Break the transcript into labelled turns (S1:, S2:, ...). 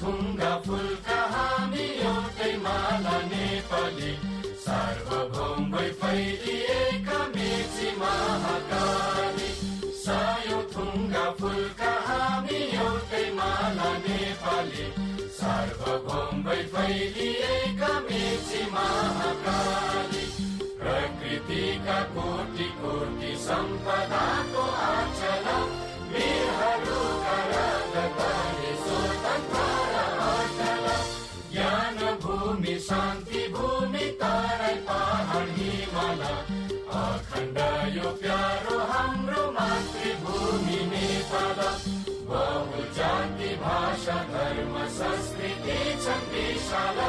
S1: थुङ्गा फुलका हामी एउटै माला नेपाली सार्वभौम भई फैलिएका मेची महाकाली सायो थुङ्गा फुलका हामी एउटै माला नेपाली सार्वभौम भई फैलिएका मेची महाकाली प्रकृतिका कोटि कोटि सम्पदाको आचल वीरहरूका रगतले स्वतन्त्र अटल ज्ञान भूमि शान्ति भूमि तराई पहाड हिमाल अखण्ड यो प्यारो हाम्रो मातृभूमि नेपाल बहु जाति भाषा धर्म संस्कृति छन् विशाल